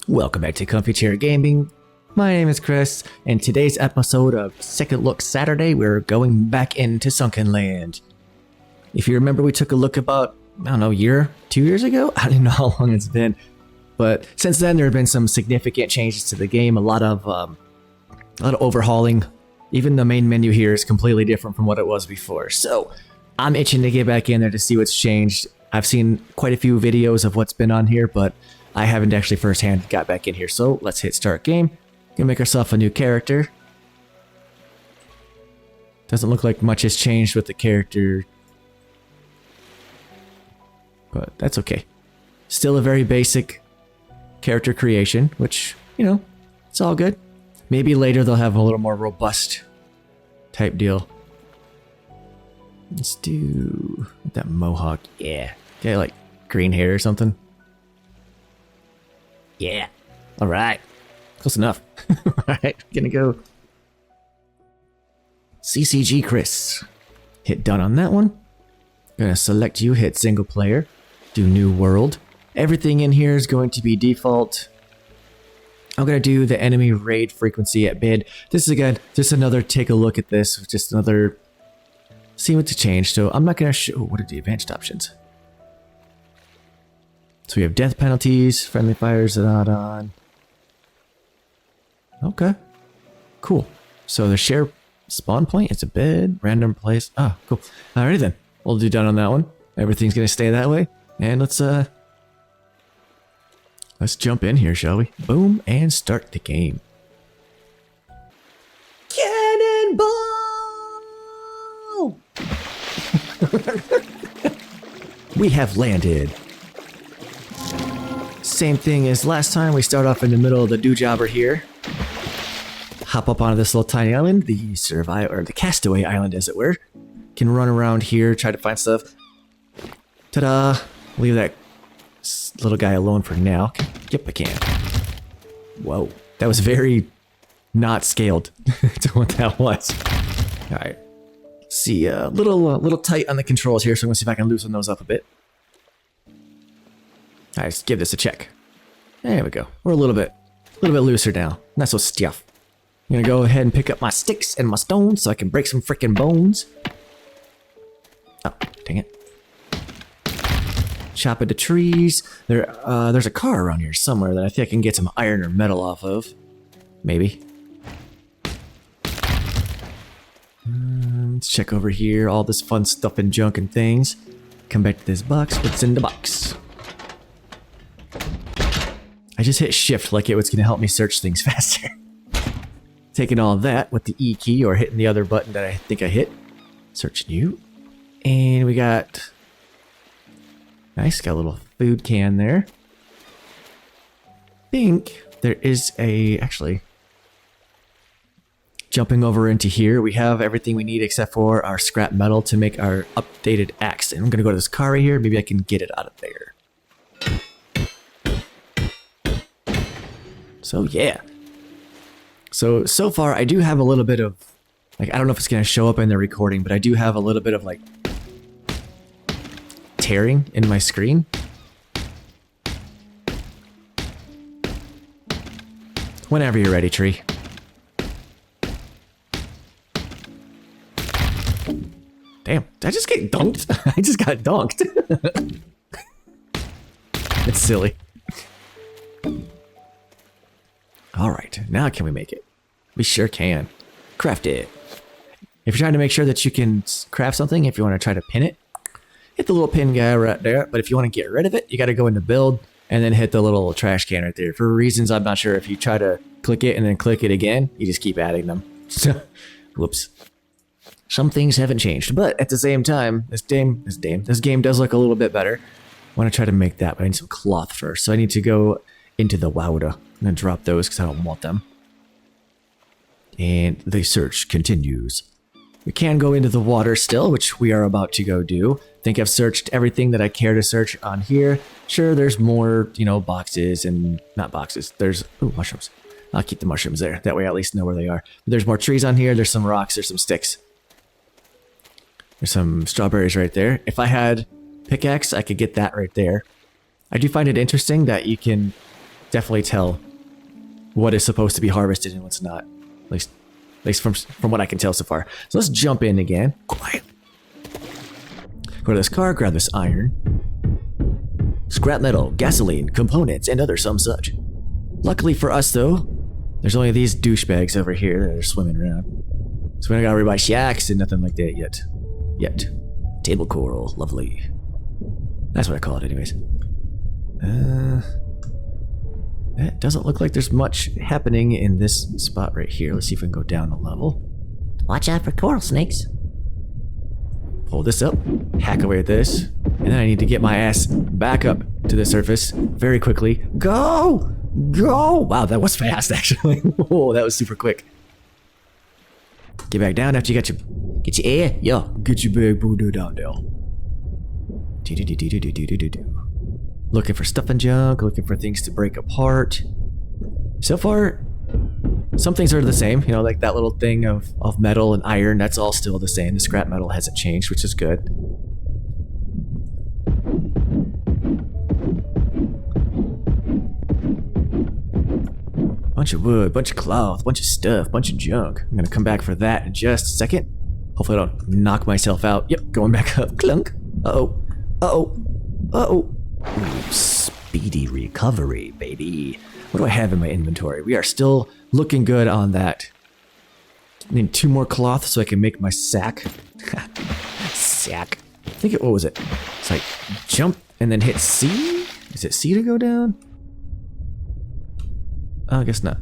Welcome back to Comfy Chair Gaming. My name is Chris, and today's episode of Second Look Saturday, we're going back into Sunkenland. If you remember, we took a look about, I don't know, a year, 2 years ago? I don't even know how long it's been. But since then, there have been some significant changes to the game, a lot of overhauling. Even the main menu here is completely different from what it was before. So I'm itching to get back in there to see what's changed. I've seen quite a few videos of what's been on here, but I haven't actually firsthand got back in here. So let's hit start game. Gonna make ourselves a new character. Doesn't look like much has changed with the character, but that's okay. Still a very basic character creation, which, you know, it's all good. Maybe later they'll have a little more robust type deal. Let's do that mohawk. Yeah. Got like green hair or something. Yeah. All right. Close enough. All right. Gonna go CCG Chris. Hit done on that one. Gonna select you, hit single player, do new world. Everything in here is going to be default. I'm gonna do the enemy raid frequency at mid. This is again just another take a look at this, just another see what to change. So I'm not gonna show what are the advanced options. So we have death penalties, friendly fires are not on. Okay, cool. So the share spawn point, it's a bed, random place. Ah, cool. Alrighty then, we'll do done on that one. Everything's gonna stay that way, and let's jump in here, shall we? Boom, and start the game. Cannonball! We have landed. Same thing as last time. We start off in the middle of the do-jobber here. Hop up onto this little tiny island, the survival or the castaway island, as it were. Can run around here, try to find stuff. Ta-da! Leave that little guy alone for now. Yep, I can. Whoa, that was very not scaled to what that was. All right. See, little tight on the controls here, so I'm gonna see if I can loosen those up a bit. All right, let's give this a check. There we go. We're a little bit looser now. Not so stiff. I'm gonna go ahead and pick up my sticks and my stones so I can break some freaking bones. Oh, dang it. Chop into trees. There's a car around here somewhere that I think I can get some iron or metal off of. Maybe. Let's check over here. All this fun stuff and junk and things. Come back to this box. What's in the box? I just hit shift like it was going to help me search things faster. Taking all that with the E key or hitting the other button that I think I hit. Search new. And we got... Nice, got a little food can there. Think there is actually... Jumping over into here, we have everything we need except for our scrap metal to make our updated axe. And I'm going to go to this car right here. Maybe I can get it out of there. So yeah. So far I do have a little bit of, like, I don't know if it's going to show up in the recording, but I do have a little bit of like tearing in my screen. Whenever you're ready, tree. Damn, did I just get dunked? I just got dunked. It's silly. Alright, now can we make it? We sure can. Craft it. If you're trying to make sure that you can craft something, if you want to try to pin it, hit the little pin guy right there. But if you want to get rid of it, you got to go into build and then hit the little trash can right there. For reasons I'm not sure, if you try to click it and then click it again, you just keep adding them. Whoops. Some things haven't changed, but at the same time, this game does look a little bit better. I want to try to make that, but I need some cloth first. So I need to go into the water. I'm going to drop those because I don't want them. And the search continues. We can go into the water still, which we are about to go do. I think I've searched everything that I care to search on here. Sure, there's more, boxes and... Not boxes. There's... Ooh, mushrooms. I'll keep the mushrooms there. That way I at least know where they are. But there's more trees on here. There's some rocks. There's some sticks. There's some strawberries right there. If I had pickaxe, I could get that right there. I do find it interesting that you can definitely tell what is supposed to be harvested and what's not. At least from what I can tell so far. So let's jump in again. Quiet. Go to this car, grab this iron. Scrap metal, gasoline, components, and other some such. Luckily for us though, there's only these douchebags over here that are swimming around. So we don't gotta worry about shacks and nothing like that yet. Table coral, lovely. That's what I call it anyways. It doesn't look like there's much happening in this spot right here. Let's see if we can go down a level. Watch out for coral snakes. Pull this up, hack away at this, and then I need to get my ass back up to the surface very quickly. Go! Go! Wow, that was fast actually. Whoa, that was super quick. Get back down after you get your air. Yo, get your big boo down there. Looking for stuff and junk, looking for things to break apart. So far, some things are the same, you know, like that little thing of metal and iron, that's all still the same. The scrap metal hasn't changed, which is good. Bunch of wood, bunch of cloth, bunch of stuff, bunch of junk. I'm gonna come back for that in just a second. Hopefully I don't knock myself out. Yep, going back up. Clunk. Uh-oh. Uh-oh. Uh-oh. Ooh, speedy recovery, baby. What do I have in my inventory? We are still looking good on that. I need 2 more cloth so I can make my sack. Sack. I think what was it? It's like jump and then hit C? Is it C to go down? Oh, I guess not.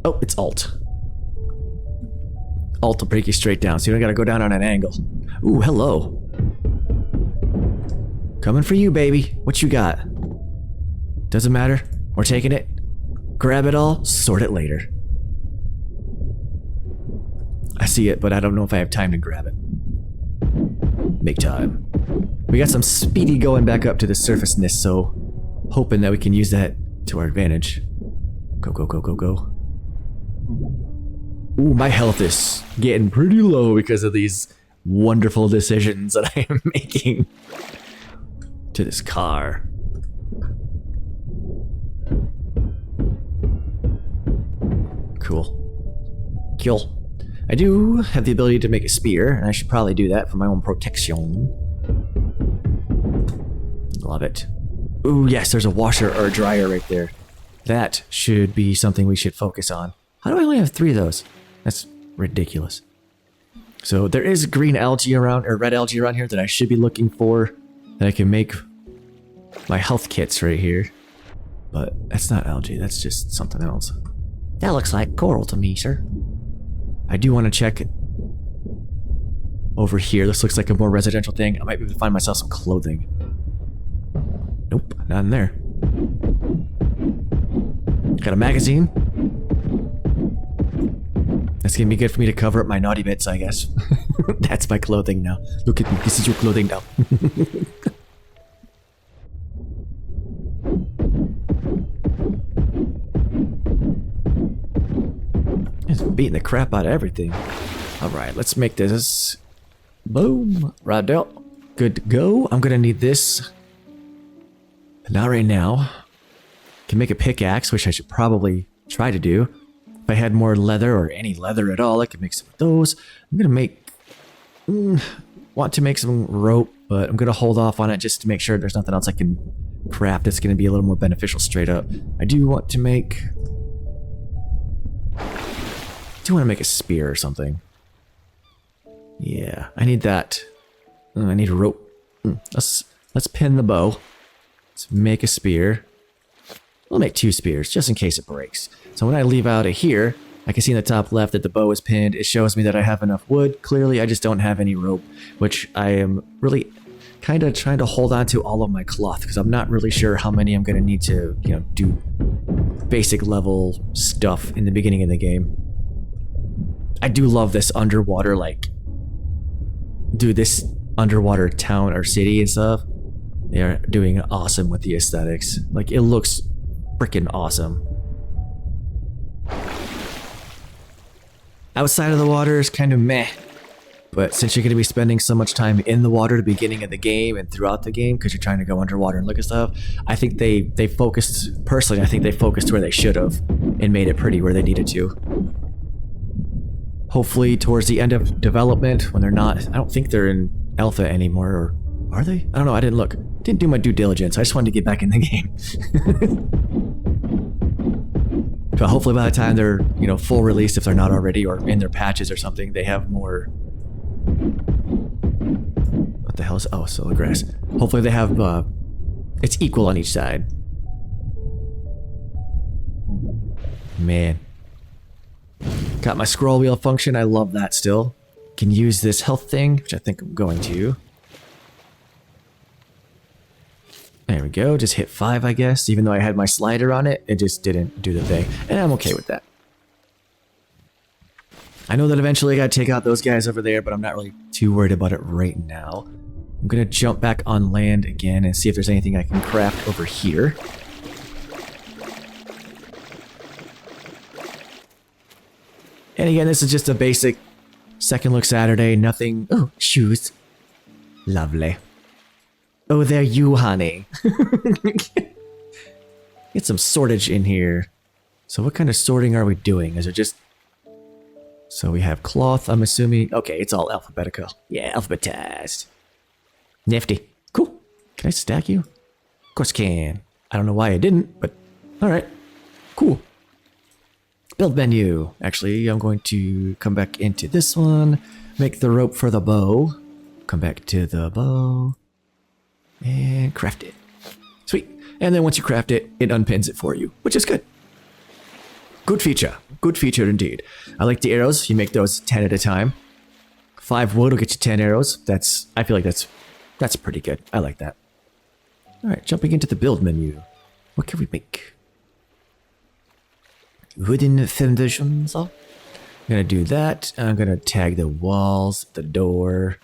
Oh, it's Alt. Alt will break you straight down, so you don't gotta go down on an angle. Ooh, hello. Coming for you, baby. What you got? Doesn't matter. We're taking it. Grab it all, sort it later. I see it, but I don't know if I have time to grab it. Make time. We got some speedy going back up to the surfaceness, so hoping that we can use that to our advantage. Go, go, go, go, go. Ooh, my health is getting pretty low because of these wonderful decisions that I am making. To this car. Cool. Kill. I do have the ability to make a spear, and I should probably do that for my own protection. Love it. Ooh, yes, there's a washer or a dryer right there. That should be something we should focus on. How do I only have 3 of those? That's ridiculous. So there is green algae around, or red algae around here that I should be looking for. That I can make my health kits right here. But that's not algae, that's just something else. That looks like coral to me, sir. I do want to check over here. This looks like a more residential thing. I might be able to find myself some clothing. Nope, not in there. Got a magazine. That's gonna be good for me to cover up my naughty bits, I guess. That's my clothing now. Look at me, this is your clothing now. Just beating the crap out of everything. Alright, let's make this. Boom. Right out. Good to go. I'm gonna need this. Not right now. Can make a pickaxe, which I should probably try to do. If I had more leather or any leather at all, I could make some of those. I'm gonna make... want to make some rope, but I'm gonna hold off on it just to make sure there's nothing else I can craft that's gonna be a little more beneficial straight up. I do want to make... a spear or something. Yeah, I need that. I need a rope. Let's pin the bow. Let's make a spear. We'll make 2 spears, just in case it breaks. So when I leave out of here, I can see in the top left that the bow is pinned. It shows me that I have enough wood. Clearly, I just don't have any rope, which I am really kind of trying to hold on to all of my cloth, because I'm not really sure how many I'm going to need to, do basic level stuff in the beginning of the game. I do love this underwater, this underwater town or city and stuff. They are doing awesome with the aesthetics. It looks freaking awesome. Outside of the water is kind of meh, But since you're going to be spending so much time in the water at the beginning of the game and throughout the game because you're trying to go underwater and look at stuff, I think they focused, personally, I think they focused where they should have and made it pretty where they needed to. Hopefully towards the end of development when they're not, I don't think they're in alpha anymore, or are they? I don't know, I didn't look. Didn't do my due diligence. I just wanted to get back in the game. But hopefully by the time they're, you know, full release, if they're not already, or in their patches or something, they have more... What the hell is... Oh, solar grass. Hopefully they have, it's equal on each side. Man. Got my scroll wheel function. I love that still. Can use this health thing, which I think I'm going to. There we go. Just hit 5, I guess. Even though I had my slider on it, it just didn't do the thing. And I'm okay with that. I know that eventually I gotta take out those guys over there, but I'm not really too worried about it right now. I'm gonna jump back on land again and see if there's anything I can craft over here. And again, this is just a basic second look Saturday. Nothing... Oh, shoes. Lovely. Oh, they're you, honey. Get some sortage in here. So what kind of sorting are we doing? Is it just... So we have cloth, I'm assuming. Okay, it's all alphabetical. Yeah, alphabetized. Nifty. Cool. Can I stack you? Of course I can. I don't know why I didn't, but... Alright. Cool. Build menu. Actually, I'm going to come back into this one. Make the rope for the bow. Come back to the bow. And craft it. Sweet. And then once you craft it, it unpins it for you, which is good. Good feature. Good feature indeed. I like the arrows. You make those 10 at a time. 5 wood will get you 10 arrows. I feel like that's pretty good. I like that. Alright, jumping into the build menu. What can we make? Wooden foundations. I'm gonna do that. I'm gonna tag the walls, the door.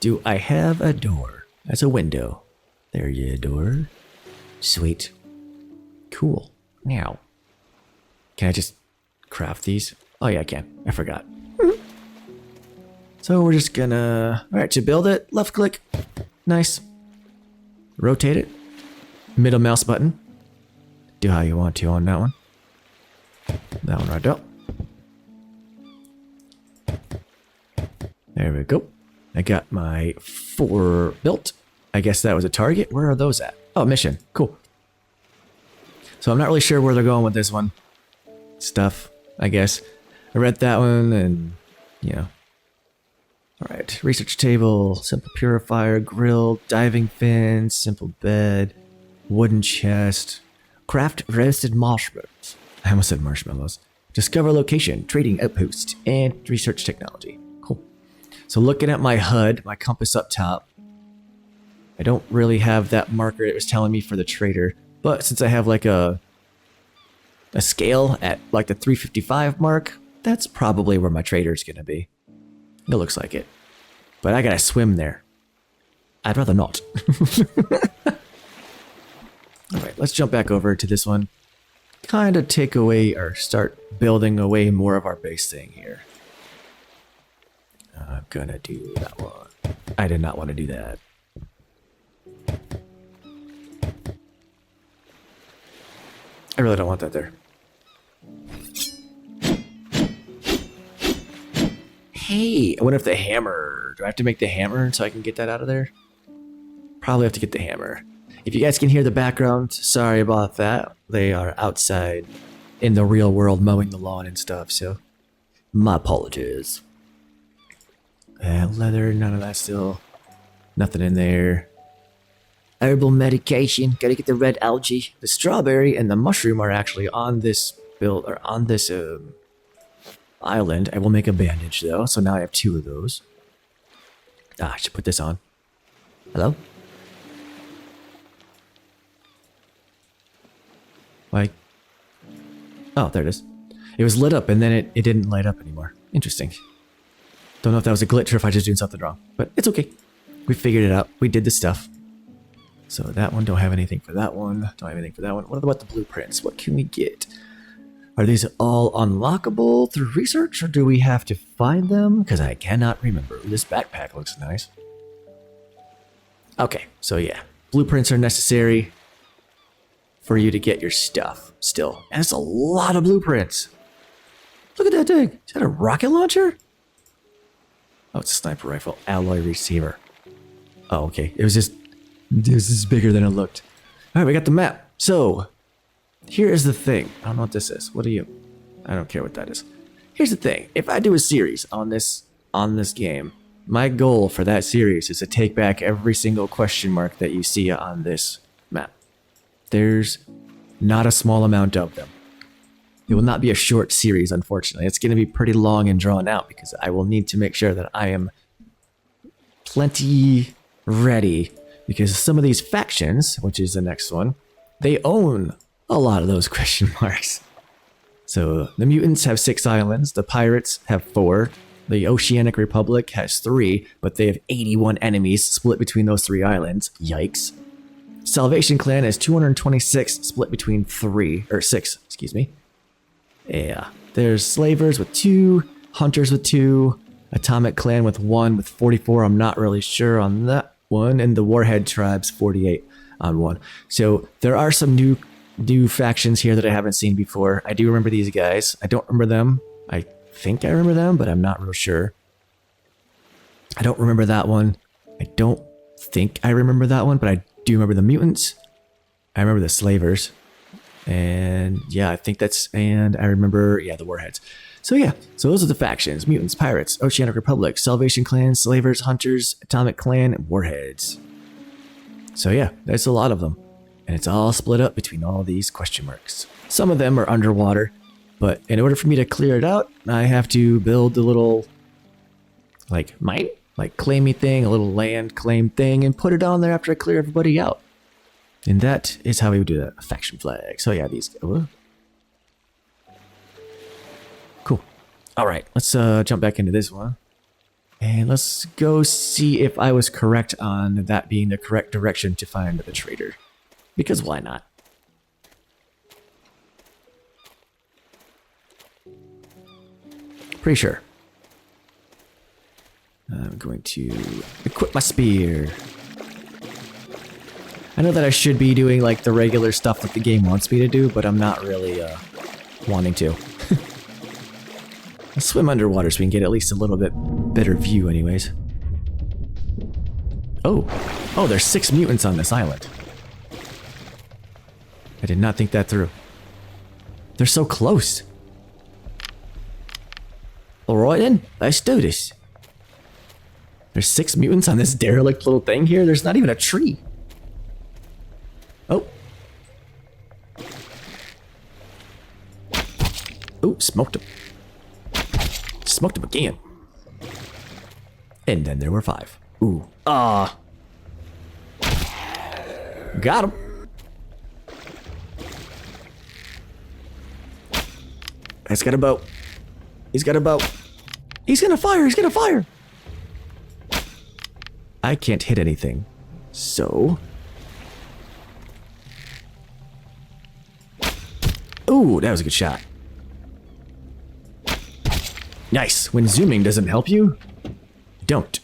Do I have a door? That's a window. There you door. Sweet. Cool. Now, can I just craft these? Oh yeah, I can. I forgot. So we're just gonna... Alright, to build it, left click. Nice. Rotate it. Middle mouse button. Do how you want to on that one. That one right up. There we go. I got my 4 built. I guess that was a target. Where are those at? Oh, mission. Cool. So I'm not really sure where they're going with this one. Stuff, I guess. I read that one and, you know. Alright, research table, simple purifier, grill, diving fin, simple bed, wooden chest, craft roasted marshmallows. I almost said marshmallows. Discover location, trading outpost, and research technology. Cool. So looking at my HUD, my compass up top, I don't really have that marker it was telling me for the trader, but since I have like a scale at like the 355 mark, that's probably where my trader's gonna be. It looks like it. But I gotta swim there. I'd rather not. Alright, let's jump back over to this one. Kind of take away or start building away more of our base thing here. I'm gonna do that one. I did not want to do that. I really don't want that there. Hey, I wonder if the hammer... Do I have to make the hammer so I can get that out of there? Probably have to get the hammer. If you guys can hear the background, sorry about that. They are outside in the real world mowing the lawn and stuff, so my apologies. Leather, none of that still. Nothing in there. Herbal medication, gotta get the red algae. The strawberry and the mushroom are actually on this build, or on this island. I will make a bandage though, so now I have 2 of those. Ah, I should put this on. Hello? Like, oh, there it is. It was lit up and then it didn't light up anymore. Interesting. Don't know if that was a glitch or if I was just doing something wrong, but it's okay. We figured it out. We did the stuff. So that one, don't have anything for that one. Don't have anything for that one. What about the blueprints? What can we get? Are these all unlockable through research, or do we have to find them? Because I cannot remember. This backpack looks nice. Okay, so yeah. Blueprints are necessary for you to get your stuff still. And it's a lot of blueprints. Look at that thing. Is that a rocket launcher? Oh, it's a sniper rifle. Alloy receiver. Oh, okay. It was just... This is bigger than it looked. Alright, we got the map. So... Here is the thing. I don't know what this is. What are you? I don't care what that is. Here's the thing. If I do a series on this game, my goal for that series is to take back every single question mark that you see on this map. There's not a small amount of them. It will not be a short series, unfortunately. It's going to be pretty long and drawn out because I will need to make sure that I am plenty ready, because some of these factions, which is the next one, they own a lot of those question marks. So the mutants have 6 islands, the pirates have 4, the Oceanic Republic has 3, but they have 81 enemies split between those 3 islands. Yikes. Salvation Clan has 226 split between 6, excuse me. Yeah. There's Slavers with 2, Hunters with 2, Atomic Clan with 1, with 44. I'm not really sure on that one, and the Warhead Tribes 48 on 1. So there are some new factions here that I haven't seen before. I do remember these guys. I don't remember them. I think I remember them, but I'm not real sure. I don't remember that one. I don't think I remember that one, but I do remember the mutants. I remember the slavers. And yeah, I think that's... And I remember, yeah, the warheads. So yeah, so those are the factions. Mutants, pirates, Oceanic Republic, Salvation Clan, slavers, hunters, Atomic Clan, and warheads. So yeah, there's a lot of them. And it's all split up between all these question marks. Some of them are underwater, but in order for me to clear it out, I have to build a little, claimy thing, a little land claim thing, and put it on there after I clear everybody out. And that is how we would do that. A faction flag. So yeah, these... Cool. All right, let's jump back into this one. And let's go see if I was correct on that being the correct direction to find the trader. Because why not? Pretty sure. I'm going to equip my spear. I know that I should be doing like the regular stuff that the game wants me to do, but I'm not really wanting to. Let's swim underwater so we can get at least a little bit better view anyways. Oh, there's 6 mutants on this island. I did not think that through. They're so close. Alright then, let's do this. There's 6 mutants on this derelict little thing here. There's not even a tree. Oh. Oh, smoked him. Smoked him again. And then there were 5. Ooh. Ah. Got him. He's got a boat. He's got a boat. He's gonna fire. He's gonna fire. I can't hit anything. So. Ooh, that was a good shot. Nice. When zooming doesn't help you, don't.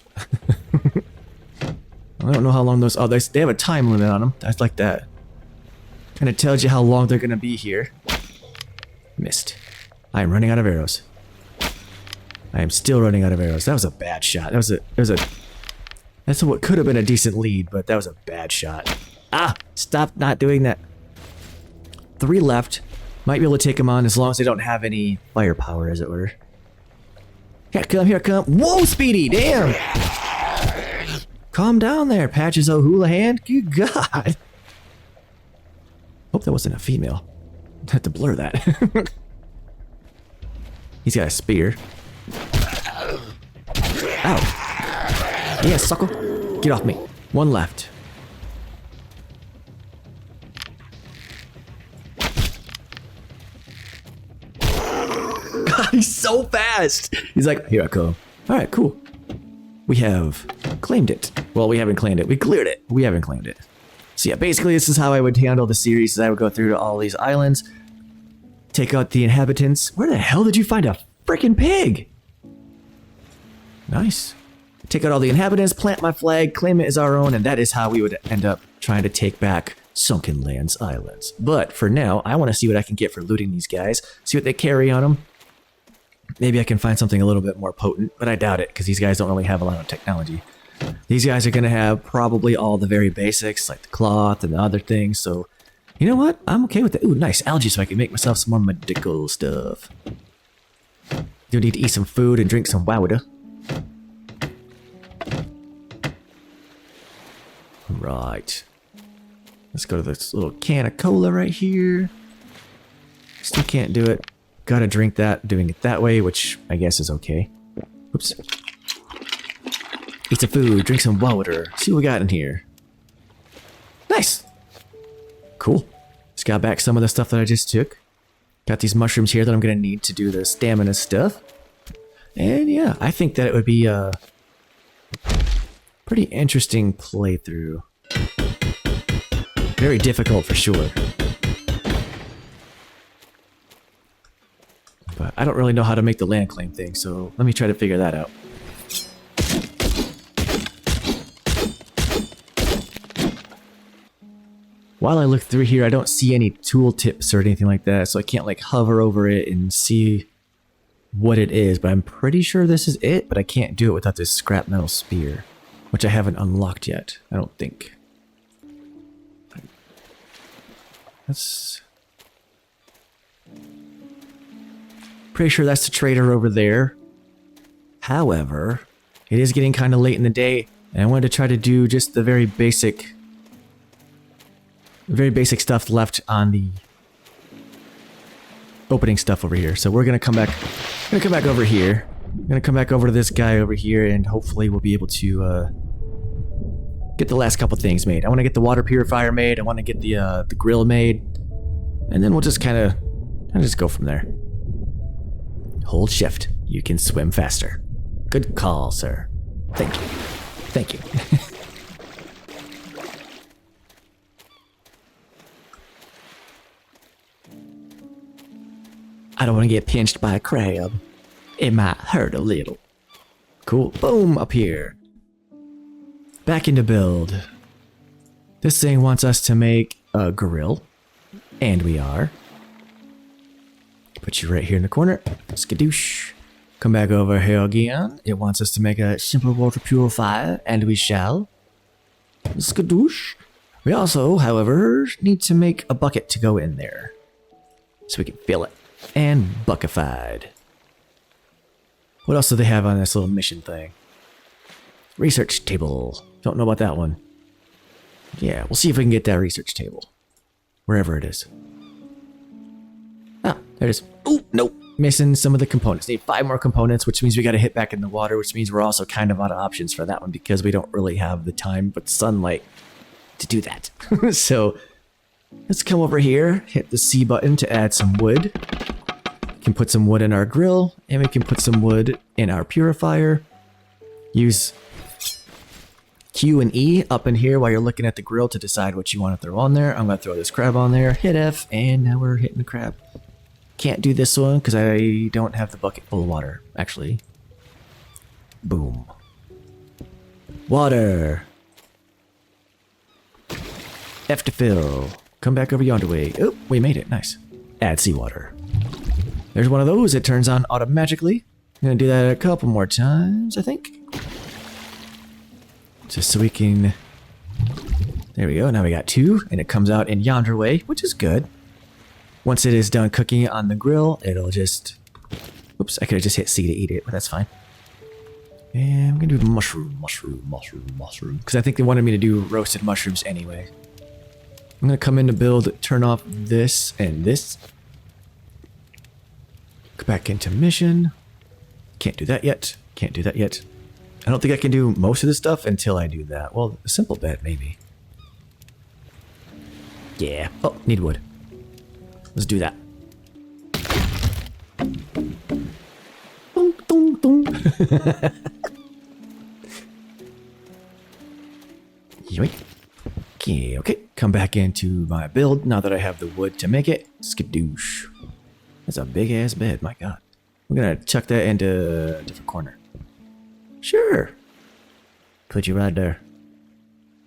I don't know how long those... Oh, they have a time limit on them. I like that. Kind of tells you how long they're gonna be here. Missed. I am running out of arrows. I am still running out of arrows. That was a bad shot. That's what could have been a decent lead, but that was a bad shot. Ah! Stop not doing that. 3 left. Might be able to take them on as long as they don't have any firepower, as it were. Here I come, here I come. Whoa, Speedy! Damn! Calm down there, Patches O'Houlihan. Good God! Hope that wasn't a female. I had to blur that. He's got a spear. Ow. Yeah, sucker. Get off me. 1 left. God, he's so fast. He's like, here I come. All right, cool. We have claimed it. Well, we haven't claimed it. We cleared it. We haven't claimed it. So yeah, basically this is how I would handle the series. I would go through to all these islands, take out the inhabitants. Where the hell did you find a freaking pig? Nice. Take out all the inhabitants, plant my flag, claim it as our own, and that is how we would end up trying to take back Sunkenland's islands. But for now, I want to see what I can get for looting these guys, see what they carry on them. Maybe I can find something a little bit more potent, but I doubt it because these guys don't really have a lot of technology. These guys are going to have probably all the very basics, like the cloth and the other things, so you know what? I'm okay with that. Ooh, nice algae so I can make myself some more medical stuff. Do need to eat some food and drink some water. Right. Let's go to this little can of cola right here. Still can't do it. Gotta drink that, doing it that way, which I guess is okay. Oops. Eat some food, drink some water. See what we got in here. Nice. Cool. Just got back some of the stuff that I just took. Got these mushrooms here that I'm gonna need to do the stamina stuff. And yeah, I think that it would be a pretty interesting playthrough. Very difficult for sure. But I don't really know how to make the land claim thing, so let me try to figure that out. While I look through here, I don't see any tooltips or anything like that, so I can't like hover over it and see what it is, but I'm pretty sure this is it, but I can't do it without this scrap metal spear, which I haven't unlocked yet, I don't think. That's... Pretty sure that's the trader over there. However, it is getting kind of late in the day, and I wanted to try to do just the very basic stuff left on the opening stuff over here. So we're gonna come back. Over here. I'm gonna come back over to this guy over here, and hopefully we'll be able to get the last couple things made. I want to get the water purifier made. I want to get the grill made, and then we'll just kind of just go from there. Hold shift. You can swim faster. Good call, sir. Thank you. Thank you. I don't want to get pinched by a crab. It might hurt a little. Cool. Boom, up here. Back into build. This thing wants us to make a grill. And we are. Put you right here in the corner. Skadoosh. Come back over here again. It wants us to make a simple water purifier, and we shall. Skadoosh. We also, however, need to make a bucket to go in there, so we can fill it. And buckified. What else do they have on this little mission thing? Research table. Don't know about that one. Yeah, we'll see if we can get that research table. Wherever it is. Ah, there it is. Oh, nope. Missing some of the components. Need 5 more components, which means we gotta hit back in the water, which means we're also kind of out of options for that one because we don't really have the time but sunlight to do that. So, let's come over here, hit the C button to add some wood. We can put some wood in our grill, and we can put some wood in our purifier. Use Q and E up in here while you're looking at the grill to decide what you want to throw on there. I'm going to throw this crab on there, hit F, and now we're hitting the crab. Can't do this one because I don't have the bucket full of water, actually. Boom. Water. F to fill. Come back over yonder way. Oh, we made it. Nice. Add seawater. There's one of those. It turns on automatically. I'm going to do that a couple more times, I think. Just so we can... There we go. Now we got 2, and it comes out in yonder way, which is good. Once it is done cooking on the grill, it'll just... Oops, I could have just hit C to eat it, but that's fine. And I'm going to do mushroom. Because I think they wanted me to do roasted mushrooms anyway. I'm going to come in to build, turn off this and this. Go back into mission. Can't do that yet. Can't do that yet. I don't think I can do most of this stuff until I do that. Well, a simple bet, maybe. Yeah. Oh, need wood. Let's do that. Dong, dong, dong. Yoink. Okay, come back into my build now that I have the wood to make it. Skadoosh. That's a big ass bed, my god. I'm gonna chuck that into a different corner. Sure. Put you right there.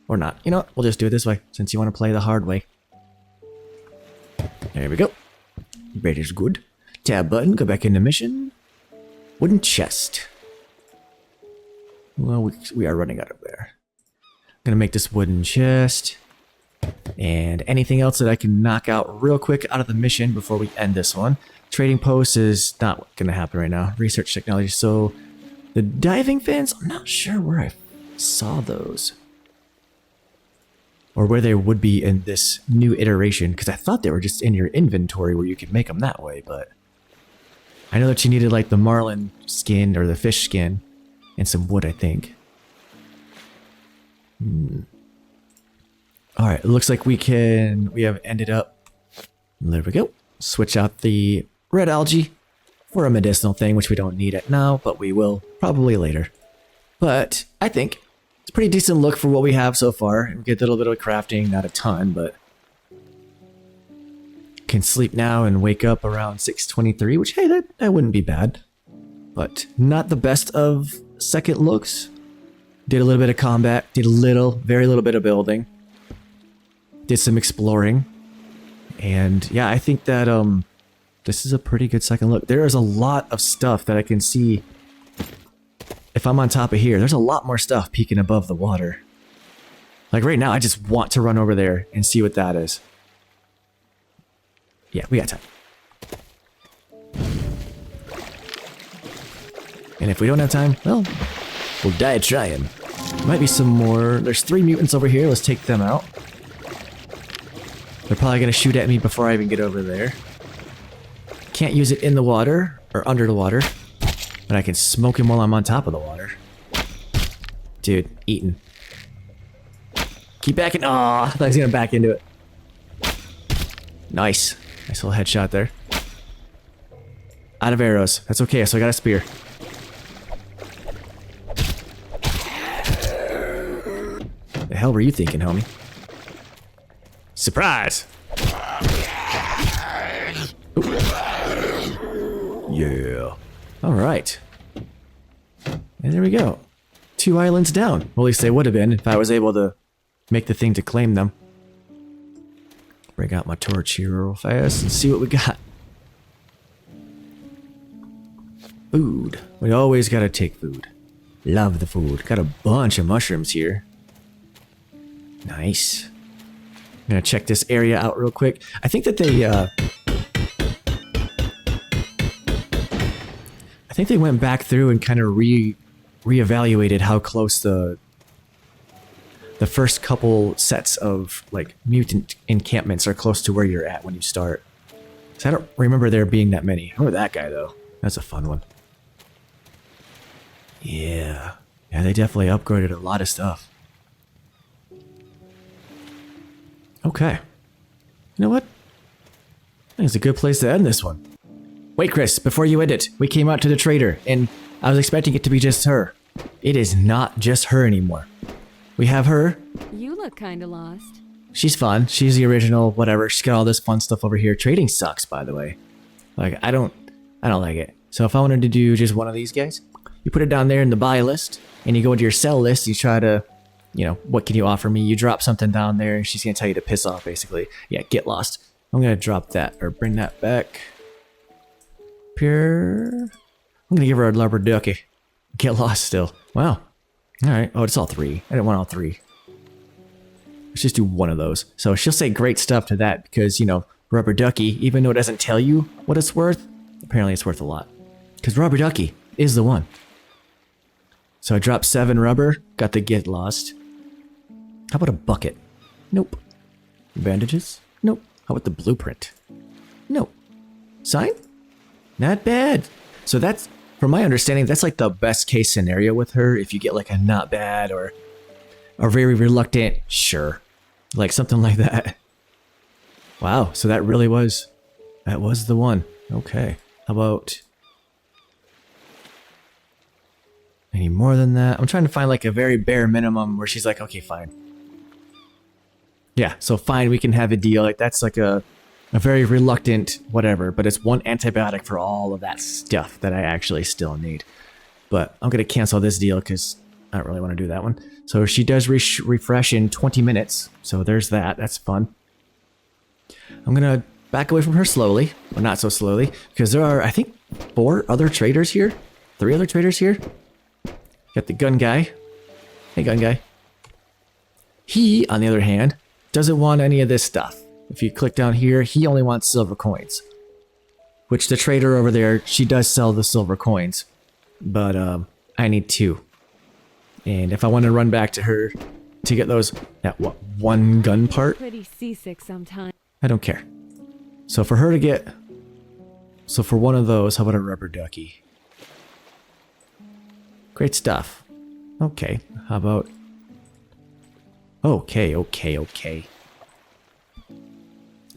Or not. You know what? We'll just do it this way, since you want to play the hard way. There we go. Bed is good. Tab button, go back into mission. Wooden chest. Well, we are running out of there. I'm gonna make this wooden chest. And anything else that I can knock out real quick out of the mission before we end this one. Trading post is not gonna happen right now. Research technology. So the diving fins, I'm not sure where I saw those. Or where they would be in this new iteration, because I thought they were just in your inventory where you could make them that way, but I know that you needed like the marlin skin or the fish skin and some wood, I think. Alright, it looks like we have ended up, there we go, switch out the red algae for a medicinal thing, which we don't need it now, but we will probably later. But I think it's a pretty decent look for what we have so far. We get a little bit of crafting, not a ton, but can sleep now and wake up around 6:23, which, hey, that wouldn't be bad. But not the best of second looks. Did a little bit of combat, did very little bit of building. Did some exploring. And yeah, I think that this is a pretty good second look. There is a lot of stuff that I can see. If I'm on top of here, there's a lot more stuff peeking above the water. Like right now, I just want to run over there and see what that is. Yeah, we got time. And if we don't have time, well, we'll die trying. Might be some more. There's 3 mutants over here. Let's take them out. They're probably going to shoot at me before I even get over there. Can't use it in the water or under the water. But I can smoke him while I'm on top of the water. Dude, eating. Keep backing. Aw, I thought he was going to back into it. Nice. Nice little headshot there. Out of arrows. That's okay, so I got a spear. The hell were you thinking, homie? Surprise! Ooh. Yeah. Alright. And there we go. 2 islands down. Well, at least they would have been if I was able to make the thing to claim them. Bring out my torch here real fast and see what we got. Food. We always gotta take food. Love the food. Got a bunch of mushrooms here. Nice. I'm gonna check this area out real quick. I think that they went back through and kind of reevaluated how close the first couple sets of like mutant encampments are close to where you're at when you start. So I don't remember there being that many. I remember that guy though. That's a fun one. Yeah. Yeah, they definitely upgraded a lot of stuff. Okay. You know what? I think it's a good place to end this one. Wait, Chris, before you end it, we came out to the trader, and I was expecting it to be just her. It is not just her anymore. We have her. You look kinda lost. She's fun. She's the original, whatever. She's got all this fun stuff over here. Trading sucks, by the way. Like, I don't like it. So if I wanted to do just one of these guys, you put it down there in the buy list, and you go into your sell list, you try to, you know, what can you offer me? You drop something down there, and she's going to tell you to piss off, basically. Yeah, get lost. I'm going to drop that, or bring that back. Pure. I'm going to give her a rubber ducky. Get lost still. Wow. Alright. Oh, it's all 3. I didn't want all 3. Let's just do one of those. So she'll say great stuff to that because, you know, rubber ducky, even though it doesn't tell you what it's worth, apparently it's worth a lot. Because rubber ducky is the one. So I dropped 7 rubber, got the get lost. How about a bucket? Nope. Bandages? Nope. How about the blueprint? Nope. Sign? Not bad. So that's, from my understanding, that's like the best case scenario with her. If you get like a not bad or a very reluctant, sure. Like something like that. Wow, so that really was, that was the one. Okay. How about any more than that? I'm trying to find like a very bare minimum where she's like, okay, fine. Yeah, so fine, we can have a deal. Like that's like a a very reluctant whatever, but it's 1 antibiotic for all of that stuff that I actually still need. But I'm going to cancel this deal because I don't really want to do that one. So she does refresh in 20 minutes. So there's that. That's fun. I'm going to back away from her slowly, or not so slowly, because there are, I think, 4 other traders here. 3 other traders here. Got the gun guy. Hey, gun guy. He, on the other hand, doesn't want any of this stuff. If you click down here, he only wants silver coins. Which the trader over there, she does sell the silver coins. But I need 2. And if I want to run back to her to get that 1 gun part, Pretty seasick sometimes. I don't care. So for her to get... So for one of those, how about a rubber ducky? Great stuff. Okay, how about... Okay.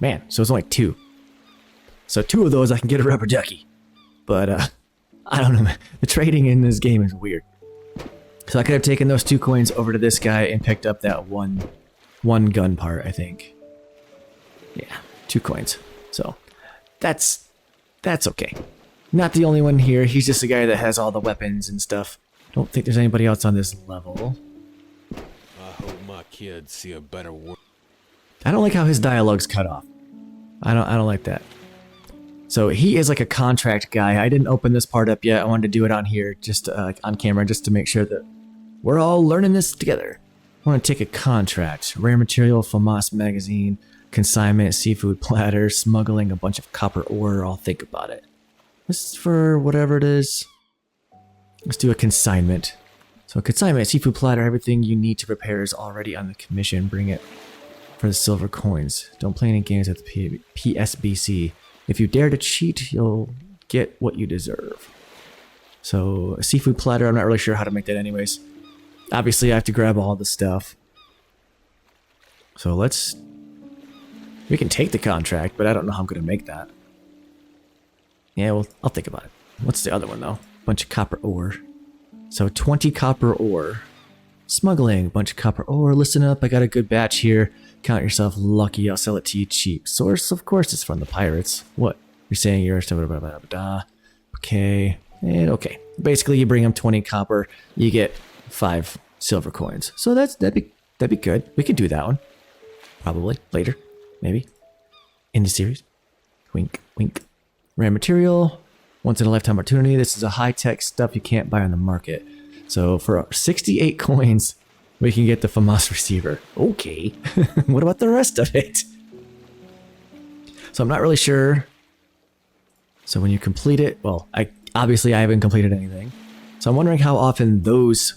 Man, so it's only 2. So 2 of those I can get a rubber ducky. But, I don't know. The trading in this game is weird. So I could have taken those 2 coins over to this guy and picked up that one gun part, I think. Yeah, 2 coins. So that's okay. Not the only one here. He's just a guy that has all the weapons and stuff. Don't think there's anybody else on this level. I hope my kids see a better world. I don't like how his dialogue's cut off. I don't like that. So he is like a contract guy. I didn't open this part up yet. I wanted to do it on here, just on camera, just to make sure that we're all learning this together. I want to take a contract. Rare material, FAMAS magazine, consignment, seafood platter, smuggling a bunch of copper ore. I'll think about it. This is for whatever it is. Let's do a consignment. So consignment, seafood platter, everything you need to prepare is already on the commission. Bring it for the silver coins. Don't play any games at the PSBC. If you dare to cheat, you'll get what you deserve. So a seafood platter, I'm not really sure how to make that anyways. Obviously I have to grab all the stuff. So we can take the contract, but I don't know how I'm going to make that. Yeah, well, I'll think about it. What's the other one though? Bunch of copper ore. So 20 copper ore. Smuggling, bunch of copper ore. Listen up, I got a good batch here. Count yourself lucky, I'll sell it to you cheap. Source, of course, is from the pirates. What? You're saying you're... Okay. And okay. Basically, you bring them 20 copper, you get 5 silver coins. So that'd be good. We could do that one. Probably. Later. Maybe. In the series. Wink, wink. Rare material. Once in a lifetime opportunity. This is a high-tech stuff you can't buy on the market. So for 68 coins... we can get the FAMAS receiver. Okay. What about the rest of it? So I'm not really sure. So when you complete it, well, obviously I haven't completed anything. So I'm wondering how often those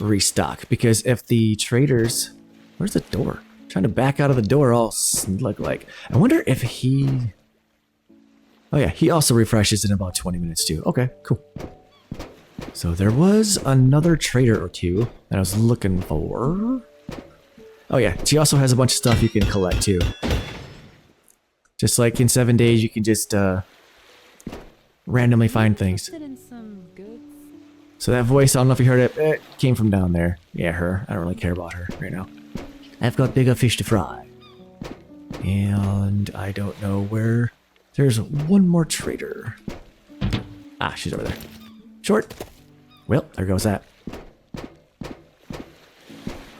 restock. Because if the traders... where's the door? I'm trying to back out of the door all look like. I wonder if he... oh yeah, he also refreshes in about 20 minutes too. Okay, cool. So there was another trader or 2 that I was looking for. Oh yeah, she also has a bunch of stuff you can collect too. Just like in 7 days, you can just randomly find things. In some goods. So that voice, I don't know if you heard it, it came from down there. Yeah, her. I don't really care about her right now. I've got bigger fish to fry. And I don't know where... there's one more trader. Ah, she's over there. Short. Well, there goes that.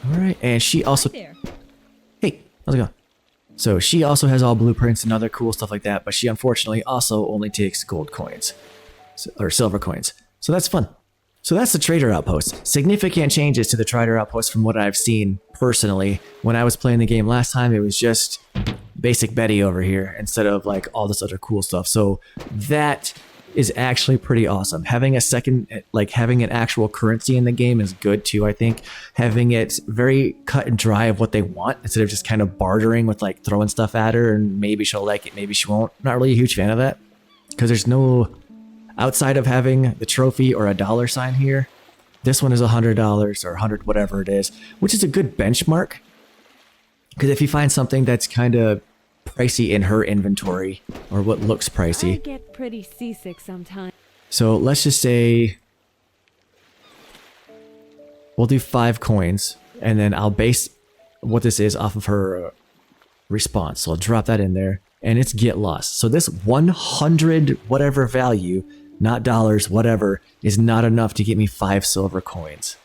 Alright, and she also... There. hey, how's it going? So she also has all blueprints and other cool stuff like that, but she unfortunately also only takes gold coins. Or silver coins. So that's fun. So that's the trader outpost. Significant changes to the trader outpost from what I've seen personally. When I was playing the game last time, it was just basic Betty over here instead of like all this other cool stuff. So that is actually pretty awesome. Having a second, like having an actual currency in the game is good too, I think. Having it very cut and dry of what they want instead of just kind of bartering with like throwing stuff at her and maybe she'll like it, maybe she won't. Not really a huge fan of that because there's no, outside of having the trophy or a dollar sign here, this one is $100 or 100 whatever it is, which is a good benchmark. Because if you find something that's kind of pricey in her inventory or what looks I pricey. get pretty seasick sometimes. So let's just say we'll do 5 coins and then I'll base what this is off of her response. So I'll drop that in there. and it's get lost. So this 100 whatever value, not dollars, whatever, is not enough to get me 5 silver coins.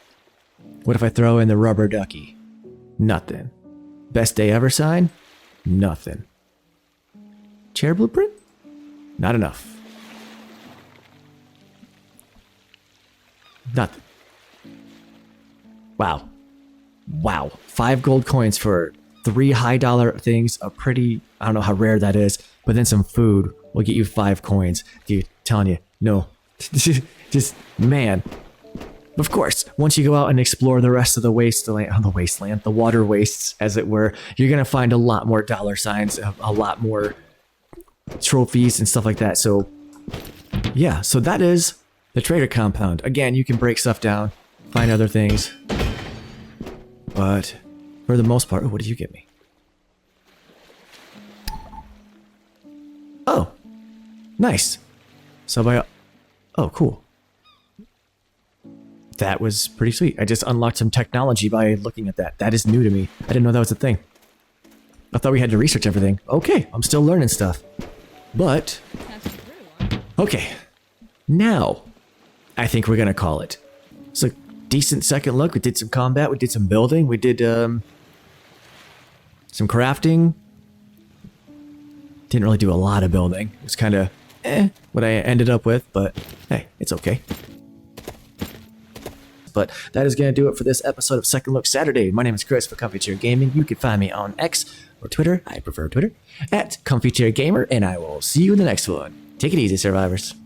What if I throw in the rubber ducky? Nothing. Best day ever sign? Nothing. Chair blueprint? Not enough. Nothing. Wow. Wow. 5 gold coins for 3 high dollar things. A pretty, I don't know how rare that is, but then some food will get you 5 coins. Dude, telling you, no. Just, man. Of course, once you go out and explore the rest of the wasteland, the water wastes, as it were, you're going to find a lot more dollar signs, a lot more trophies and stuff like that. So, yeah, so that is the trader compound. Again, you can break stuff down, find other things. But for the most part, what did you get me? Oh, nice. So oh, cool. That was pretty sweet. I just unlocked some technology by looking at that. That is new to me. I didn't know that was a thing. I thought we had to research everything. Okay, I'm still learning stuff. But, okay. Now, I think we're going to call it. It's a decent second look. We did some combat. We did some building. We did some crafting. Didn't really do a lot of building. It was kind of what I ended up with, but hey, it's okay. But that is going to do it for this episode of Second Look Saturday. My name is Chris for Comfy Chair Gaming. You can find me on X or Twitter. I prefer Twitter at Comfy Chair Gamer, and I will see you in the next one. Take it easy, survivors.